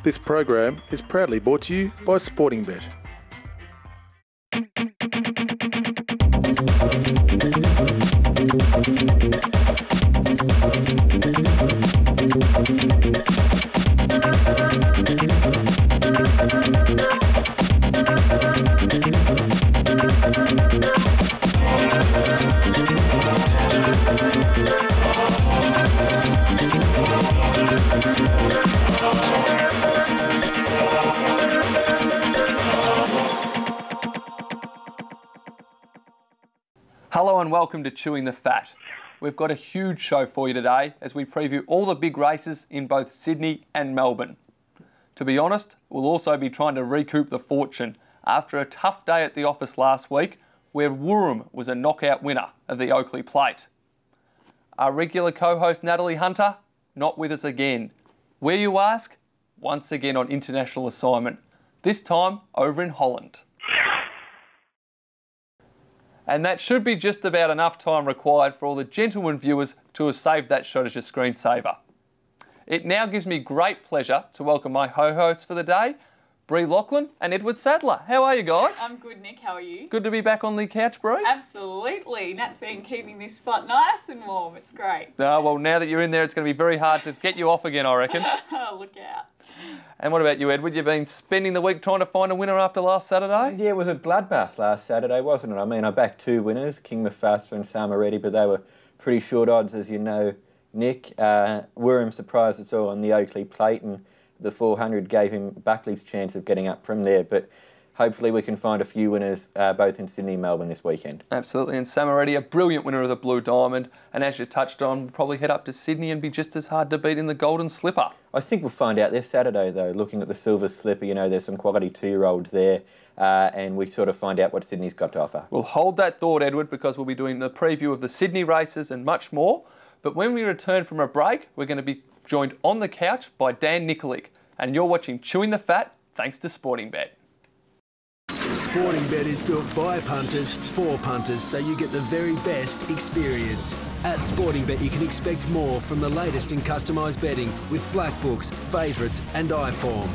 This program is proudly brought to you by Sportingbet. Hello and welcome to Chewing the Fat. We've got a huge show for you today as we preview all the big races in both Sydney and Melbourne. To be honest, we'll also be trying to recoup the fortune after a tough day at the office last week where Wurrum was a knockout winner of the Oakley Plate. Our regular co-host Natalie Hunter, not with us again. Where, you ask? Once again on international assignment, this time over in Holland. And that should be just about enough time required for all the gentlemen viewers to have saved that shot as your screensaver. It now gives me great pleasure to welcome my co-hosts for the day, Bree Lachlan and Edward Sadler. How are you guys? I'm good, Nick. How are you? Good to be back on the couch, Bree. Absolutely. Nat's been keeping this spot nice and warm. It's great. Well, now that you're in there, it's going to be very hard to get you off again, I reckon. Look out. And what about you, Edward? You've been spending the week trying to find a winner after last Saturday? Yeah, it was a bloodbath last Saturday, wasn't it? I mean, I backed two winners, King Mufasa and Samaretti, but they were pretty short odds, as you know, Nick. Wurrum surprised us all on the Oakley Plate, and the 400 gave him Buckley's chance of getting up from there. But hopefully we can find a few winners both in Sydney and Melbourne this weekend. Absolutely, and Samaretti, a brilliant winner of the Blue Diamond, and as you touched on, we'll probably head up to Sydney and be just as hard to beat in the Golden Slipper. I think we'll find out this Saturday, though, looking at the Silver Slipper. You know, there's some quality two-year-olds there, and we sort of find out what Sydney's got to offer. We'll hold that thought, Edward, because we'll be doing the preview of the Sydney races and much more. But when we return from a break, we're going to be joined on the couch by Dan Nikolic, and you're watching Chewing the Fat, thanks to Sportingbet. Sportingbet is built by punters for punters, so you get the very best experience. At Sportingbet, you can expect more from the latest in customised betting with black books, favourites and iForm.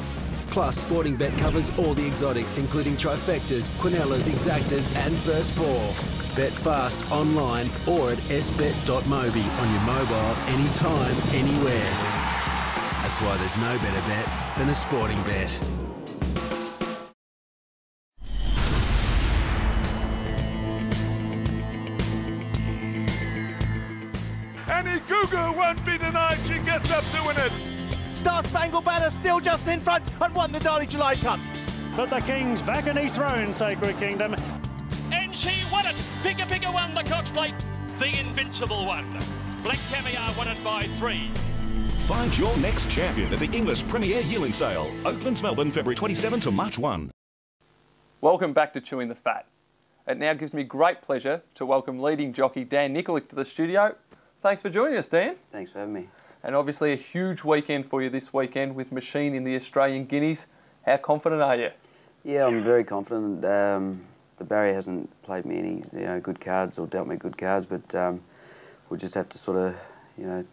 Plus, Sportingbet covers all the exotics, including trifectas, quinellas, exactas and first four. Bet fast online or at sbet.mobi on your mobile, anytime, anywhere. That's why there's no better bet than a Sportingbet. Any Gugu won't be denied. She gets up doing it. Star Spangled Banner still just in front and won the Darley July Cup. But the King's back in his throne, Sacred Kingdom. And she won it. Pika won the Cox Plate. The invincible one. Black Caviar won it by 3. Find your next champion at the English Premier Yearling Sale. Oaklands, Melbourne, February 27 to March 1. Welcome back to Chewing the Fat. It now gives me great pleasure to welcome leading jockey Dan Nikolic to the studio. Thanks for joining us, Dan. Thanks for having me. And obviously a huge weekend for you this weekend with Machine in the Australian Guineas. How confident are you? Yeah, I'm very confident. The barrier hasn't played me any good cards or dealt me good cards, but we'll just have to sort of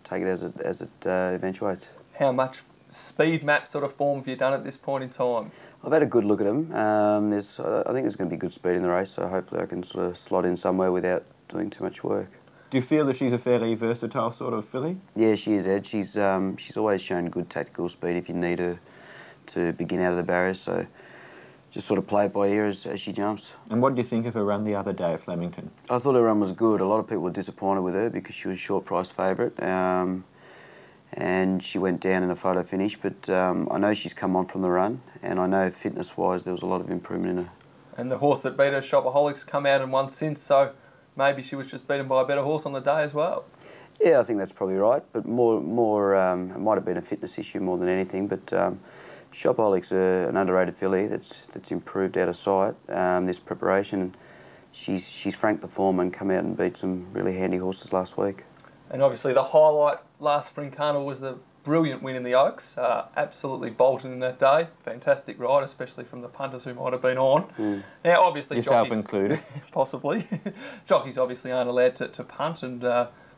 take it as it eventuates. How much speed map sort of form have you done at this point in time? I've had a good look at them. I think there's going to be good speed in the race, so hopefully I can sort of slot in somewhere without doing too much work. Do you feel that she's a fairly versatile sort of filly? Yeah, she is, Ed. She's always shown good tactical speed if you need her to begin out of the barriers, so just sort of play it by ear as she jumps. And what did you think of her run the other day at Flemington? I thought her run was good. A lot of people were disappointed with her because she was short price favourite, and she went down in a photo finish, but I know she's come on from the run, and I know fitness-wise there was a lot of improvement in her. And the horse that beat her, Shopaholics, come out and won since, so maybe she was just beaten by a better horse on the day as well. Yeah, I think that's probably right, but more it might have been a fitness issue more than anything. But Shopaholics are an underrated filly that's improved out of sight. This preparation, she's franked the form and come out and beat some really handy horses last week. And obviously the highlight last spring carnival was the brilliant win in the Oaks. Absolutely bolted in that day. Fantastic ride, especially from the punters who might have been on. Now, obviously, yourself jockeys, included, possibly. Jockeys obviously aren't allowed to punt, and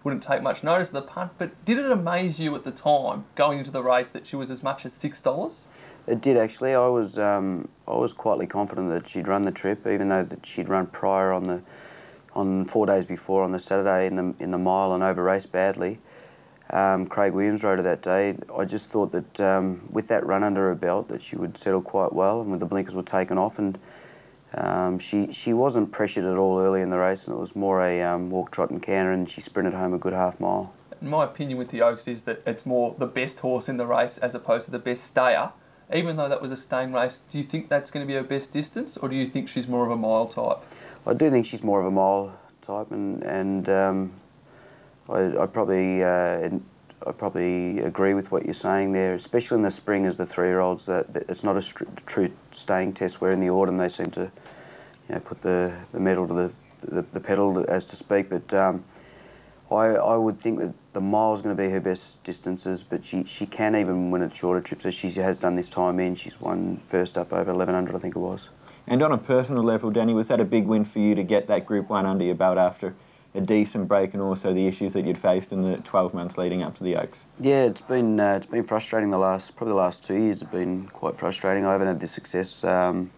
wouldn't take much notice of the punt, but did it amaze you at the time, going into the race, that she was as much as $6? It did actually. I was quietly confident that she'd run the trip, even though that she'd run prior on 4 days before on the Saturday in the mile and over raced badly. Craig Williams rode her that day. I just thought that with that run under her belt that she would settle quite well, and with the blinkers were taken off, and she wasn't pressured at all early in the race, and it was more a walk, trot and canter, and she sprinted home a good half mile. My opinion with the Oaks is that it's more the best horse in the race as opposed to the best stayer. Even though that was a staying race, do you think that's going to be her best distance, or do you think she's more of a mile type? I do think she's more of a mile type, and I probably agree with what you're saying there, especially in the spring as the 3-year-olds. That it's not a true staying test, where in the autumn they seem to, put the metal to the pedal, as to speak. But I would think that the mile is going to be her best distances, but she can even win at shorter trips, as she has done this time in. She's won first up over 1100, I think it was. And on a personal level, Danny, was that a big win for you to get that Group 1 under your belt after a decent break, and also the issues that you'd faced in the 12 months leading up to the Oaks? Yeah, it's been frustrating probably the last 2 years. Have been quite frustrating. I haven't had the success that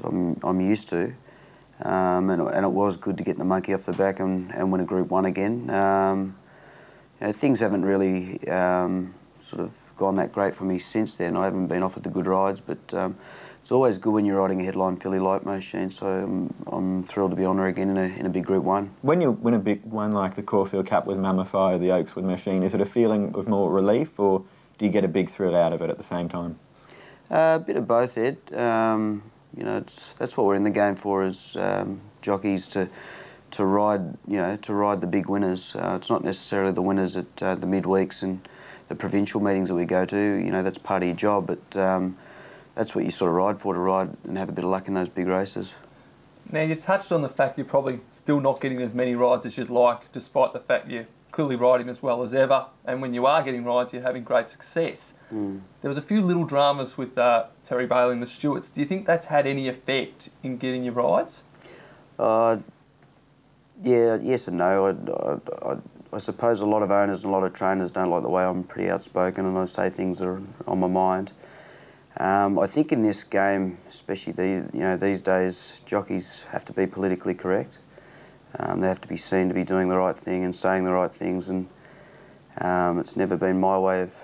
I'm used to. And it was good to get the monkey off the back and win a Group 1 again. Things haven't really sort of gone that great for me since then. I haven't been offered the good rides, but it's always good when you're riding a headline filly like Machine, so I'm thrilled to be on her again in a big Group 1. When you win a big one like the Caulfield Cup with Mammify or the Oaks with Machine, is it a feeling of more relief, or do you get a big thrill out of it at the same time? A bit of both, Ed. That's what we're in the game for, as jockeys, to ride the big winners. It's not necessarily the winners at the midweeks and the provincial meetings that we go to. That's part of your job, but that's what you sort of ride for, to ride and have a bit of luck in those big races. Now, you touched on the fact you're probably still not getting as many rides as you'd like, despite the fact you're clearly riding as well as ever, and when you are getting rides, you're having great success. There was a few little dramas with Terry Bailey and the Stewarts. Do you think that's had any effect in getting your rides? Yeah, yes and no. I suppose a lot of owners and a lot of trainers don't like the way I'm pretty outspoken and I say things that are on my mind. I think in this game, especially these days, jockeys have to be politically correct. They have to be seen to be doing the right thing and saying the right things, and it's never been my way of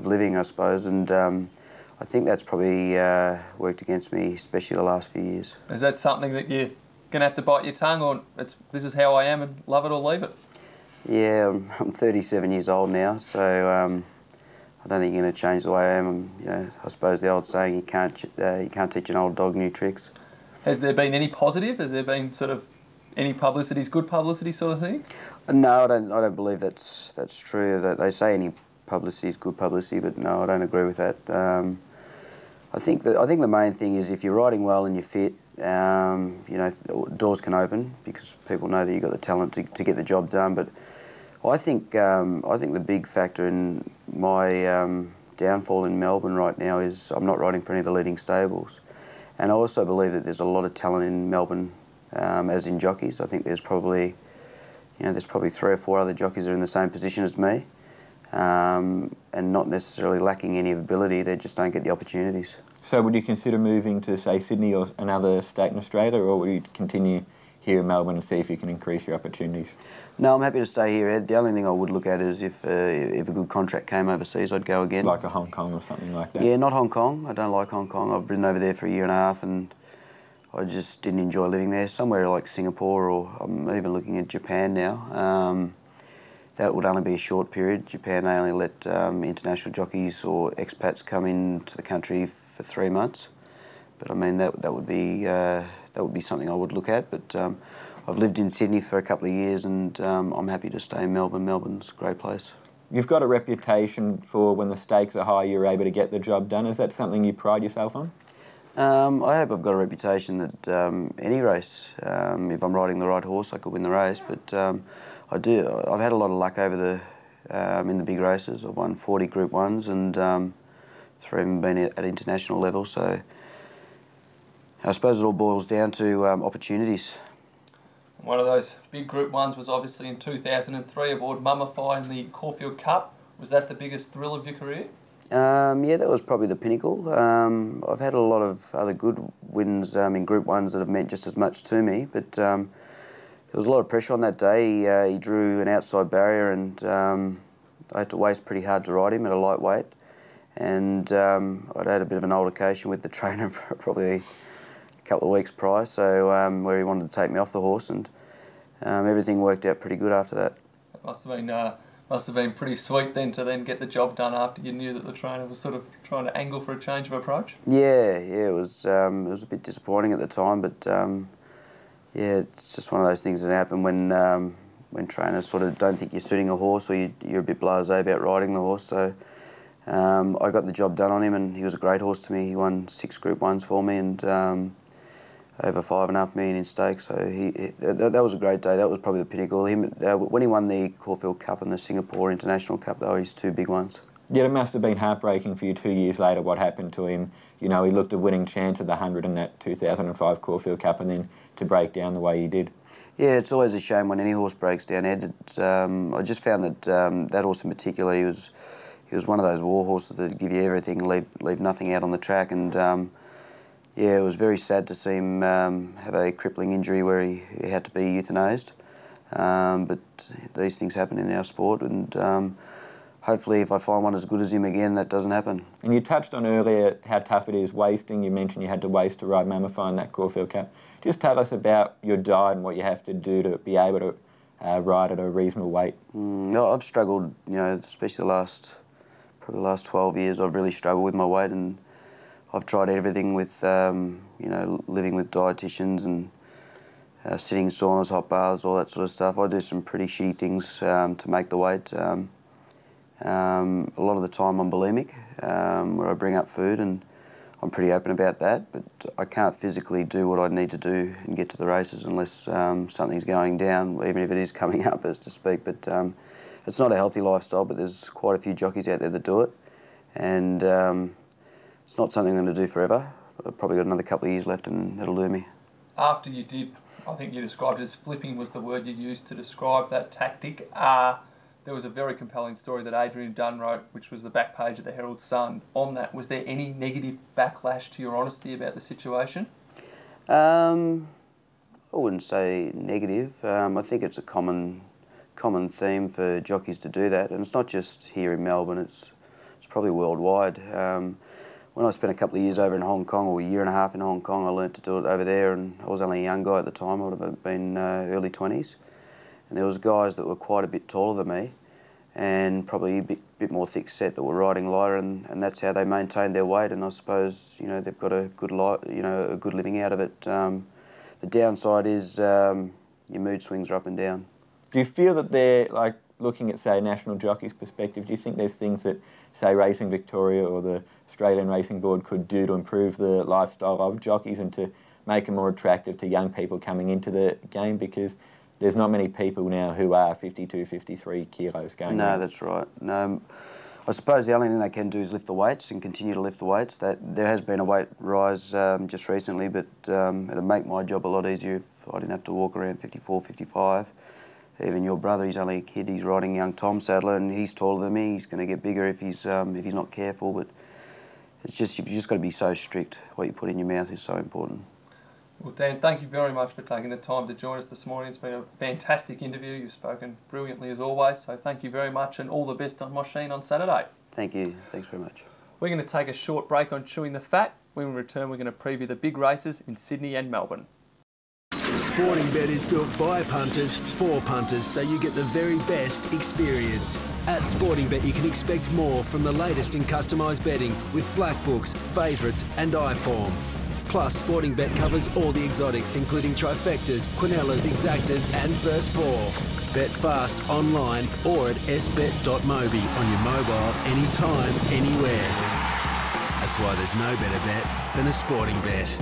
living, I suppose. And I think that's probably worked against me, especially the last few years. Is that something that you're going to have to bite your tongue, or this is how I am and love it or leave it? Yeah, I'm 37 years old now, so I don't think you're going to change the way I am. I suppose the old saying, you can't teach an old dog new tricks. Has there been any positive? Has there been sort of any publicity is good publicity sort of thing? No, I don't believe that's true. That they say any publicity is good publicity, but no, I don't agree with that. I think the main thing is, if you're riding well and you're fit, doors can open because people know that you've got the talent to get the job done. But I think the big factor in my downfall in Melbourne right now is I'm not riding for any of the leading stables, and I also believe that there's a lot of talent in Melbourne, as in jockeys. I think there's probably 3 or 4 other jockeys that are in the same position as me, and not necessarily lacking any ability. They just don't get the opportunities. So would you consider moving to, say, Sydney or another state in Australia, or would you continue here in Melbourne and see if you can increase your opportunities? No, I'm happy to stay here, Ed. The only thing I would look at is if a good contract came overseas, I'd go again. Like a Hong Kong or something like that? Yeah, not Hong Kong. I don't like Hong Kong. I've ridden over there for a year and a half and I just didn't enjoy living there. Somewhere like Singapore, or I'm even looking at Japan now. That would only be a short period. Japan, they only let international jockeys or expats come into the country for 3 months. But I mean, that would be something I would look at. But I've lived in Sydney for a couple of years, and I'm happy to stay in Melbourne. Melbourne's a great place. You've got a reputation for when the stakes are high, you're able to get the job done. Is that something you pride yourself on? I hope I've got a reputation that any race, if I'm riding the right horse, I could win the race. But I do. I've had a lot of luck over in the big races. I've won 40 Group 1s, and 3 of them been at international level. So I suppose it all boils down to opportunities. One of those big Group 1s was obviously in 2003 aboard Mummify in the Caulfield Cup. Was that the biggest thrill of your career? Yeah, that was probably the pinnacle. I've had a lot of other good wins in Group 1s that have meant just as much to me, but there was a lot of pressure on that day. He drew an outside barrier and I had to waste pretty hard to ride him at a lightweight. And I'd had a bit of an altercation with the trainer probably a couple of weeks prior, so where he wanted to take me off the horse, and everything worked out pretty good after that. It must have been pretty sweet then to then get the job done after you knew that the trainer was sort of trying to angle for a change of approach. Yeah, it was a bit disappointing at the time, but yeah, it's just one of those things that happen when trainers sort of don't think you're suiting a horse, or you're a bit blasé about riding the horse. So I got the job done on him, and he was a great horse to me. He won 6 Group 1s for me, and over $5.5 million in stakes. So that was a great day. That was probably the pinnacle. When he won the Caulfield Cup and the Singapore International Cup, they were his 2 big ones. Yeah, it must have been heartbreaking for you 2 years later what happened to him. You know, he looked a winning chance at the 100 in that 2005 Caulfield Cup, and then to break down the way he did. Yeah, it's always a shame when any horse breaks down, Ed. I just found that that horse in particular, he was one of those war horses that give you everything, leave nothing out on the track, and yeah, it was very sad to see him have a crippling injury where he had to be euthanased. But these things happen in our sport, and hopefully if I find one as good as him again, that doesn't happen. And you touched on earlier how tough it is wasting. You mentioned you had to waste to ride Mummify in that Caulfield Cup. Just tell us about your diet and what you have to do to be able to ride at a reasonable weight. No, I've struggled, you know, especially probably the last 12 years, I've really struggled with my weight, and I've tried everything with, you know, living with dietitians and sitting in saunas, hot baths, all that sort of stuff. I do some pretty shitty things to make the weight. A lot of the time I'm bulimic, where I bring up food, and I'm pretty open about that, but I can't physically do what I need to do and get to the races unless something's going down, even if it is coming up, as to speak. But it's not a healthy lifestyle, but there's quite a few jockeys out there that do it, and it's not something I'm going to do forever. I've probably got another couple of years left, and that'll do me. After you did, I think you described it as flipping was the word you used to describe that tactic. There was a very compelling story that Adrian Dunn wrote, which was the back page of the Herald Sun. On that, was there any negative backlash to your honesty about the situation? I wouldn't say negative. I think it's a common theme for jockeys to do that, and it's not just here in Melbourne. It's probably worldwide. When I spent a couple of years over in Hong Kong, or a year and a half in Hong Kong, I learnt to do it over there, and I was only a young guy at the time. I would have been early 20s. And there was guys that were quite a bit taller than me, and probably a bit more thick set, that were riding lighter, and that's how they maintained their weight. And I suppose, you know, they've got a good a good living out of it. The downside is your mood swings are up and down. Do you feel that they're, like, looking at, say, National Jockey's perspective, do you think there's things that, say, Racing Victoria or the Australian Racing Board could do to improve the lifestyle of jockeys and to make them more attractive to young people coming into the game? Because there's not many people now who are 52, 53 kilos going. No, that's right. No, I suppose the only thing they can do is lift the weights and continue to lift the weights. There has been a weight rise just recently, but it'd make my job a lot easier if I didn't have to walk around 54, 55. Even your brother, he's only a kid, he's riding young Tom Sadler, and he's taller than me. He's going to get bigger if he's not careful, but it's just, you've just got to be so strict. What you put in your mouth is so important. Well, Dan, thank you very much for taking the time to join us this morning. It's been a fantastic interview. You've spoken brilliantly as always, so thank you very much, and all the best on Mosheen on Saturday. Thank you. Thanks very much. We're going to take a short break on Chewing the Fat. When we return, we're going to preview the big races in Sydney and Melbourne. Sporting Bet is built by punters for punters, so you get the very best experience. At Sporting Bet, you can expect more from the latest in customised betting with black books, favourites and iForm. Plus, Sporting Bet covers all the exotics, including trifectas, quinellas, exactas and first four. Bet fast online or at sbet.mobi on your mobile, anytime, anywhere. That's why there's no better bet than a Sporting Bet.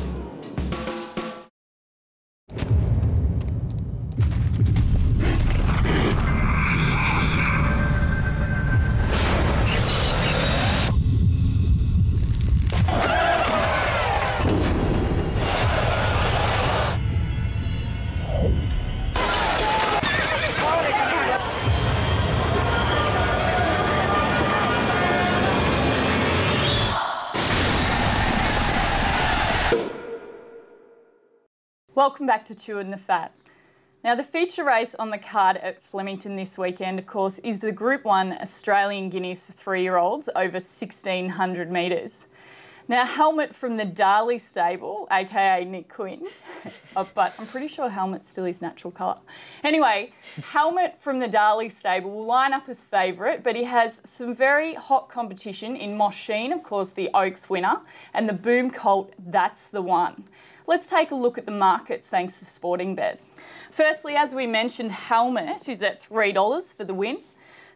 Welcome back to Chewin the Fat. Now, the feature race on the card at Flemington this weekend, of course, is the Group 1 Australian Guineas for 3-year-olds over 1,600 metres. Now, Helmet from the Darley stable, aka Nick Quinn, but I'm pretty sure Helmet's still his natural colour. Anyway, Helmet from the Darley stable will line up as favourite, but he has some very hot competition in Moss Sheen, of course, the Oaks winner, and the Boom Colt, That's the One. Let's take a look at the markets thanks to Sportingbet. Firstly, as we mentioned, Helmet is at $3 for the win.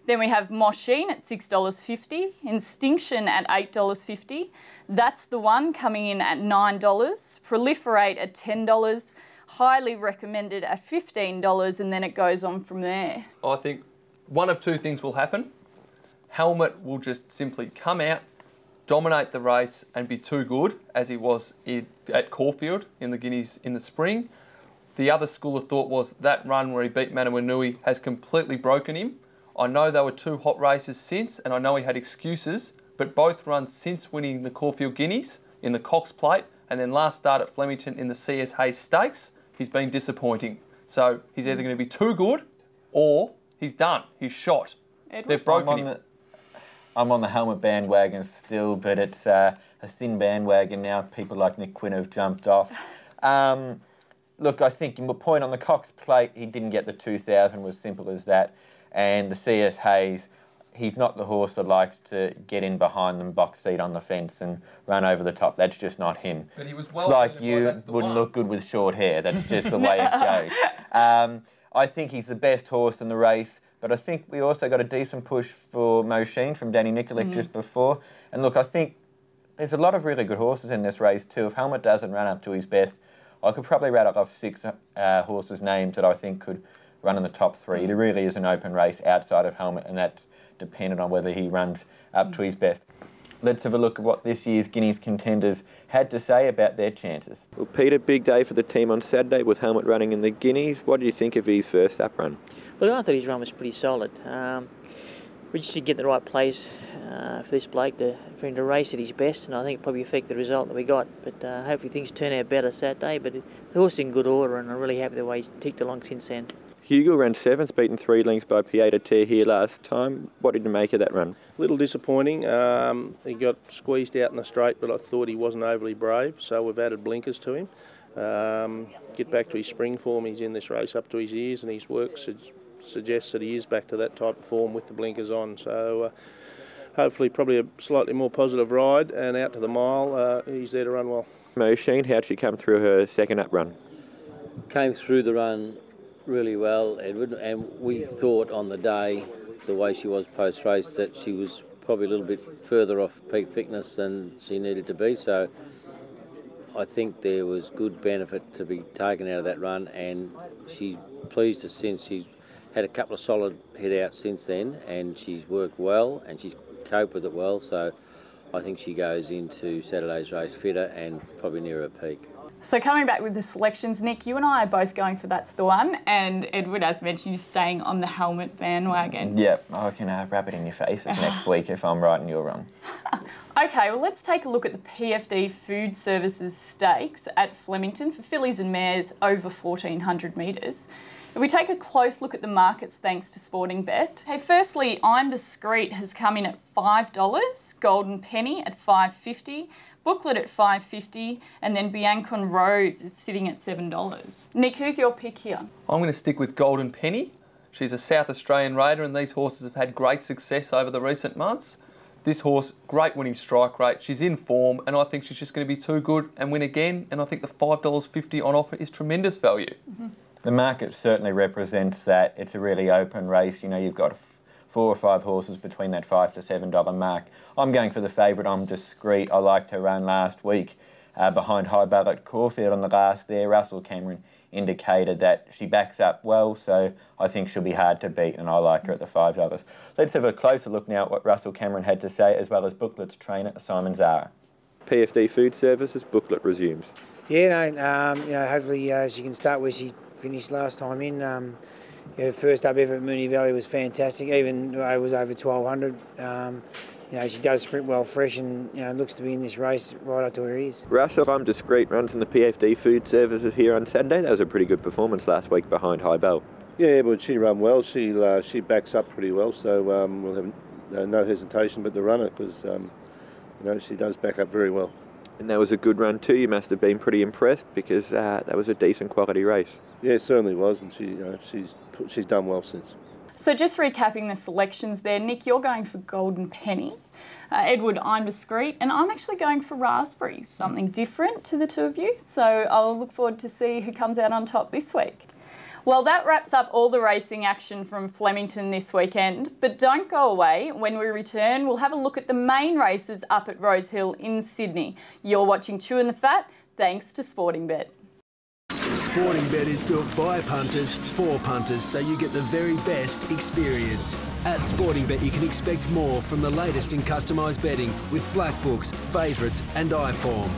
Then we have Moss Sheen at $6.50, Instinction at $8.50. That's the One coming in at $9, Proliferate at $10, highly recommended at $15, and then it goes on from there. I think one of two things will happen. Helmet will just simply come out, dominate the race and be too good, as he was at Caulfield in the Guineas in the spring. The other school of thought was that run where he beat Manawanui has completely broken him. I know there were 2 hot races since, and I know he had excuses, but both runs since winning the Caulfield Guineas in the Cox Plate and then last start at Flemington in the CS Hayes Stakes, he's been disappointing. So he's either going to be too good or he's done. He's shot. Edward? They've broken him. I'm on the Helmet bandwagon still, but it's a thin bandwagon now. People like Nick Quinn have jumped off. Look, I think your point on the Cox Plate, he didn't get the 2,000, was simple as that. And the CS Hayes, he's not the horse that likes to get in behind them, box seat on the fence and run over the top. That's just not him. But he was well. It's like you wouldn't look good with short hair. That's just the way it goes. I think he's the best horse in the race, but I think we also got a decent push for Moss Sheen from Danny Nikolic just before. And look, I think there's a lot of really good horses in this race too. If Helmet doesn't run up to his best, I could probably rattle off 6 horses' names that I think could run in the top 3. There really is an open race outside of Helmet, and that's dependent on whether he runs up to his best. Let's have a look at what this year's Guineas contenders had to say about their chances. Well, Peter, big day for the team on Saturday with Helmet running in the Guineas. What do you think of his first up run? Well, I thought his run was pretty solid. We just didn't get in the right place for this bloke for him to race at his best, and I think it probably affected the result that we got. But hopefully things turn out better Saturday. But the horse is in good order, and I'm really happy the way he's ticked along since then. Hugo ran 7th, beaten 3 lengths by Pieta Tear here last time. What did you make of that run? A little disappointing. He got squeezed out in the straight, but I thought he wasn't overly brave, so we've added blinkers to him. Get back to his spring form. He's in this race up to his ears, and his work suggests that he is back to that type of form with the blinkers on. So hopefully probably a slightly more positive ride, and out to the mile, he's there to run well. Moss Sheen, how'd she come through her second up run? Came through the run really well, Edward, and we thought on the day, the way she was post-race, that she was probably a little bit further off peak fitness than she needed to be, so I think there was good benefit to be taken out of that run, and she's pleased us since. She's had a couple of solid hit-outs since then, and she's worked well, and she's coped with it well, so I think she goes into Saturday's race fitter and probably near her peak. So coming back with the selections, Nick, you and I are both going for That's the One, and Edward, as mentioned, you're staying on the Helmet bandwagon. Yep, I can rub it in your faces next week if I'm right and you're wrong. Okay, well, let's take a look at the PFD Food Services Stakes at Flemington for fillies and mares over 1,400 metres. If we take a close look at the markets thanks to Sportingbet. Hey, firstly, I'm Discreet has come in at $5, Golden Penny at $5.50, Booklet at $5.50, and then Biancon Rose is sitting at $7. Nick, who's your pick here? I'm going to stick with Golden Penny. She's a South Australian raider, and these horses have had great success over the recent months. This horse, great winning strike rate. She's in form, and I think she's just going to be too good and win again. And I think the $5.50 on offer is tremendous value. The market certainly represents that. It's a really open race. You know, you've got 4 or 5 horses between that $5 to $7 mark. I'm going for the favourite. I'm Discreet. I liked her run last week behind Hobartville at Caulfield on the last there. Russell Cameron indicated that she backs up well, so I think she'll be hard to beat, and I like her at the $5. Let's have a closer look now at what Russell Cameron had to say, as well as Booklet's trainer, Simon Zara. PFD Food Services, Booklet resumes. Yeah, you know, hopefully she can start where she finished last time in. Her first up ever at Moonee Valley was fantastic, even though it was over 1,200. she does sprint well fresh and looks to be in this race right up to her ears. Russell, I'm Discreet, runs in the PFD Food Services here on Saturday. That was a pretty good performance last week behind High Bell. Yeah, but she ran well. She backs up pretty well, so we'll have no hesitation but to run it because she does back up very well. And that was a good run too. You must have been pretty impressed because that was a decent quality race. Yeah, it certainly was, and she's done well since. So just recapping the selections there, Nick, you're going for Golden Penny. Edward, I'm Discreet, and I'm actually going for Raspberry, something different to the two of you. So I'll look forward to see who comes out on top this week. Well, that wraps up all the racing action from Flemington this weekend, but don't go away. When we return, we'll have a look at the main races up at Rosehill in Sydney. You're watching Chewin the Fat, thanks to Sportingbet. Sportingbet is built by punters for punters, so you get the very best experience. At Sportingbet, you can expect more from the latest in customised betting with black books, favourites and iForm.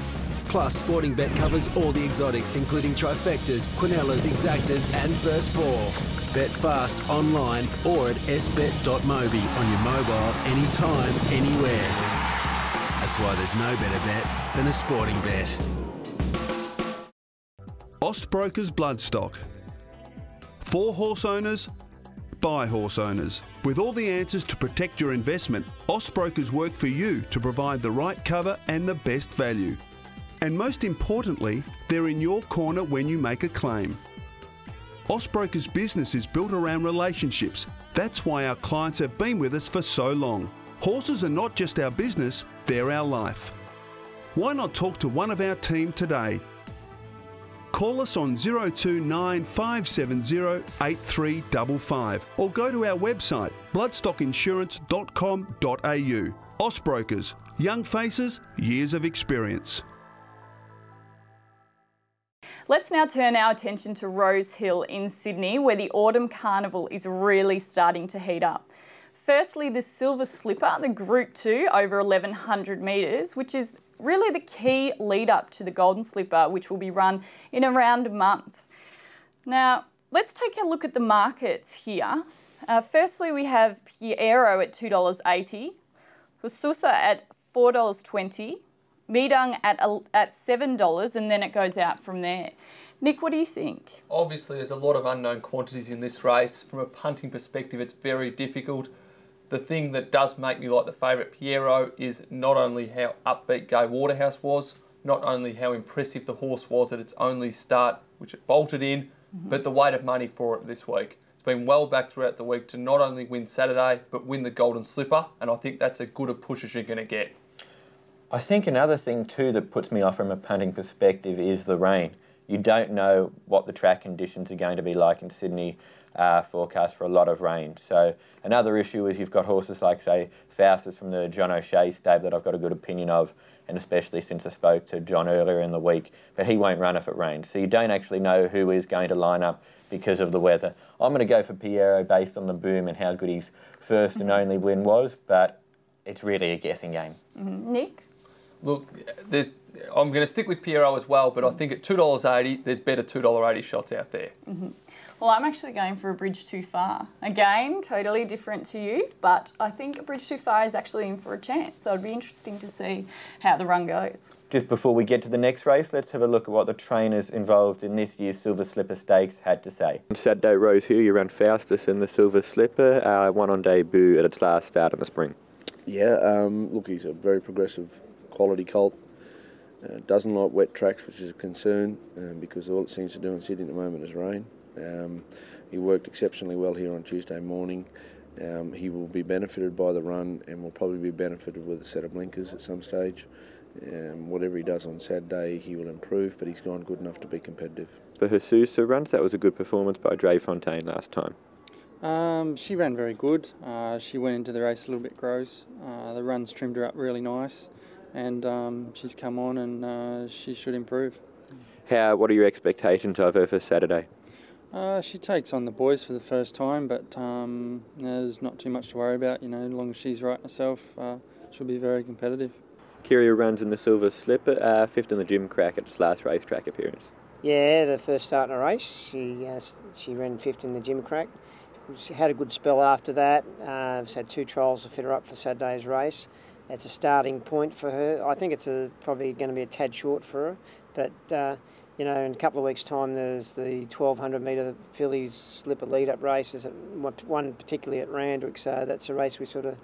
Plus, Sportingbet covers all the exotics, including trifectas, quinellas, exactas and first four. Bet fast online or at sbet.mobi on your mobile, anytime, anywhere. That's why there's no better bet than a Sportingbet. Austbrokers Bloodstock. For horse owners, by horse owners. With all the answers to protect your investment, Austbrokers work for you to provide the right cover and the best value. And most importantly, they're in your corner when you make a claim. Austbrokers' business is built around relationships. That's why our clients have been with us for so long. Horses are not just our business, they're our life. Why not talk to one of our team today? Call us on 029 570 8355 or go to our website bloodstockinsurance.com.au. Austbrokers, young faces, years of experience. Let's now turn our attention to Rosehill in Sydney, where the Autumn Carnival is really starting to heat up. Firstly, the Silver Slipper, the Group 2 over 1100 metres, which is really the key lead up to the Golden Slipper, which will be run in around a month. Now, let's take a look at the markets here. Firstly, we have Piero at $2.80, Hususa at $4.20, Midang at $7, and then it goes out from there. Nick, what do you think? Obviously, there's a lot of unknown quantities in this race. From a punting perspective, it's very difficult. The thing that does make me like the favourite Piero is not only how upbeat Gay Waterhouse was, not only how impressive the horse was at its only start, which it bolted in, but the weight of money for it this week. It's been well back throughout the week to not only win Saturday, but win the Golden Slipper, and I think that's as good a push as you're going to get. I think another thing too that puts me off from a punting perspective is the rain. You don't know what the track conditions are going to be like in Sydney. Forecast for a lot of rain. So another issue is you've got horses like, say, Faustus from the John O'Shea stable that I've got a good opinion of, and especially since I spoke to John earlier in the week, but he won't run if it rains. So you don't actually know who is going to line up because of the weather. I'm going to go for Piero based on the boom and how good his first and only win was, but it's really a guessing game. Nick? Look, I'm going to stick with Piero as well, but I think at $2.80, there's better $2.80 shots out there. Well, I'm actually going for a Bridge Too Far. Again, totally different to you, but I think a Bridge Too Far is actually in for a chance. So it'd be interesting to see how the run goes. Just before we get to the next race, let's have a look at what the trainers involved in this year's Silver Slipper Stakes had to say. On Saturday, Rosehill, you ran Faustus in the Silver Slipper, won on debut at its last start in the spring. Yeah, look, he's a very progressive quality colt. Doesn't like wet tracks, which is a concern, because all it seems to do in Sydney at the moment is rain. He worked exceptionally well here on Tuesday morning. He will be benefited by the run and will probably be benefited with a set of blinkers at some stage. Whatever he does on Saturday, he will improve, but he's gone good enough to be competitive. For Jesus runs, that was a good performance by Dre Fontaine last time. She ran very good. She went into the race a little bit gross. The run's trimmed her up really nice, and she's come on and she should improve. What are your expectations of her for Saturday? She takes on the boys for the first time, but there's not too much to worry about. You know, as long as she's right herself, she'll be very competitive. Kyria runs in the Silver Slipper, 5th in the Gym Crack at its last racetrack appearance. Yeah, the first start in a race, she ran 5th in the Gym Crack. She's had a good spell after that. She's had 2 trials to fit her up for Saturday's race. It's a starting point for her. I think it's probably going to be a tad short for her, but you know, in a couple of weeks' time, there's the 1200 metre fillies slipper lead-up races, one particularly at Randwick. So that's a race we sort of,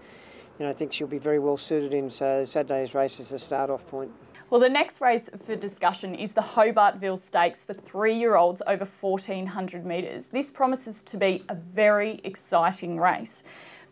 you know, think she'll be very well suited in. So Saturday's race is the start-off point. Well, the next race for discussion is the Hobartville Stakes for 3-year-olds over 1400 metres. This promises to be a very exciting race.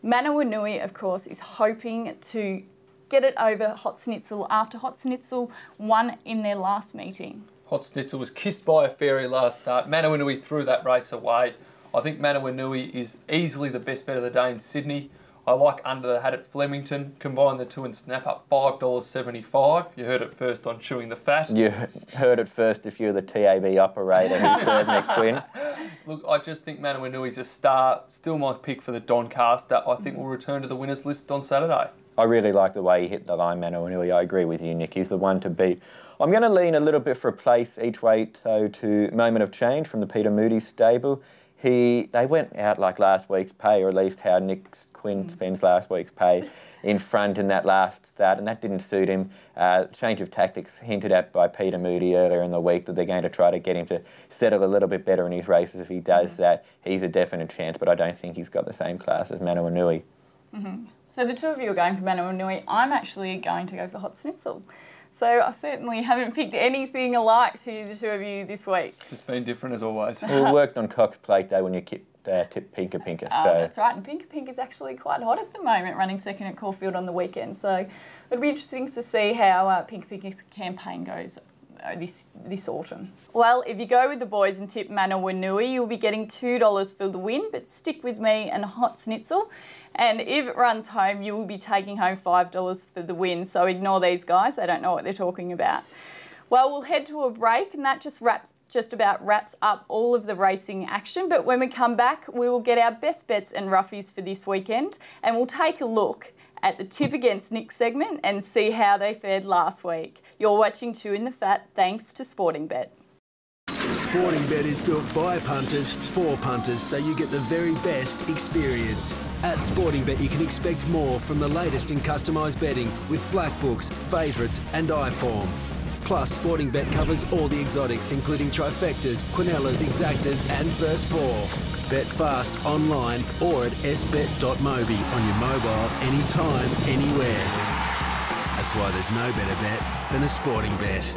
Manawanui, of course, is hoping to get it over Hot Schnitzel after Hot Schnitzel won in their last meeting. Hot Schnitzel was kissed by a fairy last start. Manawanui threw that race away. I think Manawanui is easily the best bet of the day in Sydney. I like Under the Hat at Flemington. Combine the two and snap up $5.75. You heard it first on Chewing the Fat. You heard it first if you're the TAB operator who served Nick Quinn. Look, I just think Manawanui's a star. Still my pick for the Doncaster. I think we'll return to the winners list on Saturday. I really like the way he hit the line, Manawanui. I agree with you, Nick. He's the one to beat. I'm going to lean a little bit for a place each way, so to Moment of Change from the Peter Moody stable. They went out like last week's pay, or at least how Nick Quinn spends last week's pay, in front in that last start, and that didn't suit him. Change of tactics hinted at by Peter Moody earlier in the week that they're going to try to get him to settle a little bit better in his races. If he does that, he's a definite chance, but I don't think he's got the same class as Manawanui. So the two of you are going for Manawanui. I'm actually going to go for Hot Schnitzel. So I certainly haven't picked anything alike to the two of you this week. Just been different as always. We worked on Cox Plate Day when you tipped Pinka Pinka. So. That's right, and Pinka Pinka is actually quite hot at the moment, running second at Caulfield on the weekend. So it'll be interesting to see how Pinka Pinka's campaign goes this autumn. Well, if you go with the boys and tip Manawanui, you'll be getting $2 for the win, but stick with me and Hot Schnitzel. And if it runs home, you will be taking home $5 for the win. So ignore these guys, they don't know what they're talking about. Well, we'll head to a break, and that just about wraps up all of the racing action. But when we come back, we will get our best bets and roughies for this weekend, and we'll take a look at the Tip Against Nick segment and see how they fared last week. You're watching Chewin the Fat, thanks to Sportingbet. Sportingbet is built by punters for punters, so you get the very best experience. At Sportingbet, you can expect more from the latest in customised betting with black books, favourites and iForm. Plus, Sportingbet covers all the exotics, including trifectas, quinellas, exactas and first four. Bet fast online or at sbet.mobi on your mobile, anytime, anywhere. That's why there's no better bet than a Sportingbet.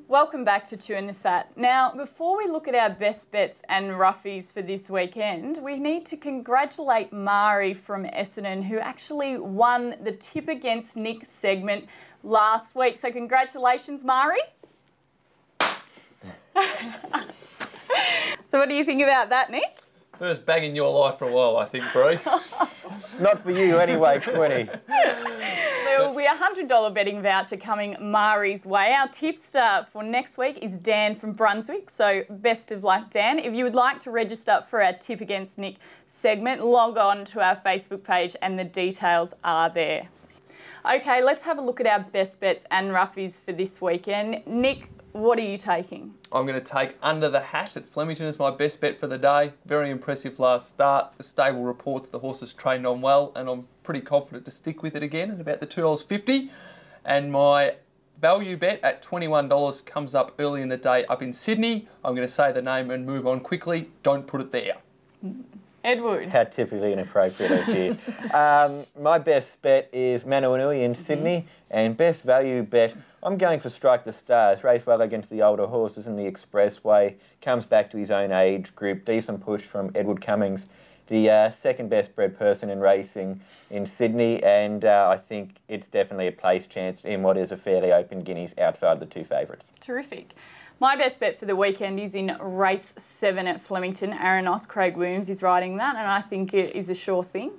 Welcome back to Chewin the Fat. Now, before we look at our best bets and roughies for this weekend, we need to congratulate Mari from Essendon, who actually won the Tip Against Nick segment last week. So congratulations, Mari. So what do you think about that, Nick? First bag in your life for a while, I think, Bree. Not for you anyway, Quinny. There will be a $100 betting voucher coming Mari's way. Our tipster for next week is Dan from Brunswick, so best of luck, Dan. If you would like to register for our Tip Against Nick segment, log on to our Facebook page and the details are there. Okay, let's have a look at our best bets and roughies for this weekend. Nick, what are you taking? I'm going to take Under the Hat at Flemington as my best bet for the day. Very impressive last start. The stable reports the horse has trained on well, and I'm pretty confident to stick with it again at about the $2.50. And my value bet at $21 comes up early in the day up in Sydney. I'm going to say the name and move on quickly. Don't put it there. Edward. How typically inappropriate of you. My best bet is Manawanui in Sydney, and best value bet, I'm going for Strike the Stars. Race well against the older horses in the Expressway, comes back to his own age group. Decent push from Edward Cummings, the second best bred person in racing in Sydney, and I think it's definitely a place chance in what is a fairly open guineas outside the two favourites. Terrific. My best bet for the weekend is in race 7 at Flemington. Aranos, Craig Williams is riding that, and I think it is a sure thing.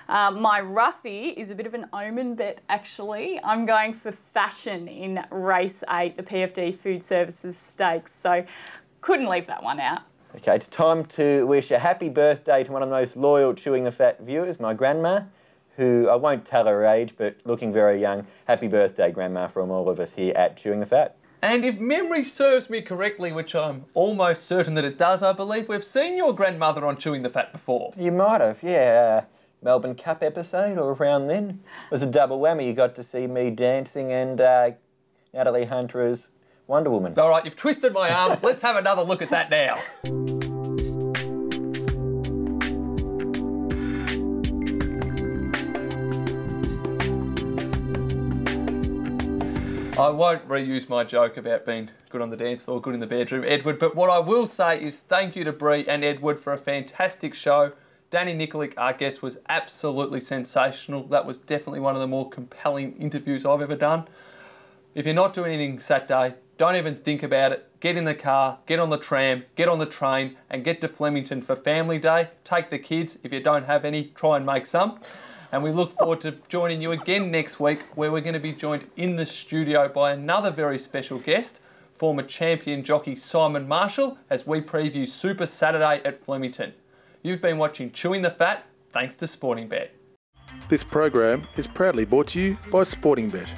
My roughie is a bit of an omen bet, actually. I'm going for Fashion in race 8, the PFD Food Services Stakes, so couldn't leave that one out. Okay, it's time to wish a happy birthday to one of the most loyal Chewing the Fat viewers, my grandma, who I won't tell her age, but looking very young. Happy birthday, Grandma, from all of us here at Chewing the Fat. And if memory serves me correctly, which I'm almost certain that it does, I believe we've seen your grandmother on Chewing the Fat before. You might have, yeah. Melbourne Cup episode or around then. It was a double whammy. You got to see me dancing and Natalie Hunter as Wonder Woman. All right, you've twisted my arm. Let's have another look at that now. I won't reuse my joke about being good on the dance floor, good in the bedroom, Edward, but what I will say is thank you to Bree and Edward for a fantastic show. Danny Nikolic, our guest, was absolutely sensational. That was definitely one of the more compelling interviews I've ever done. If you're not doing anything Saturday, don't even think about it. Get in the car, get on the tram, get on the train, and get to Flemington for Family Day. Take the kids. If you don't have any, try and make some. And we look forward to joining you again next week, where we're going to be joined in the studio by another very special guest, former champion jockey Simon Marshall, as we preview Super Saturday at Flemington. You've been watching Chewing the Fat, thanks to Sporting Bet. This program is proudly brought to you by Sporting Bet.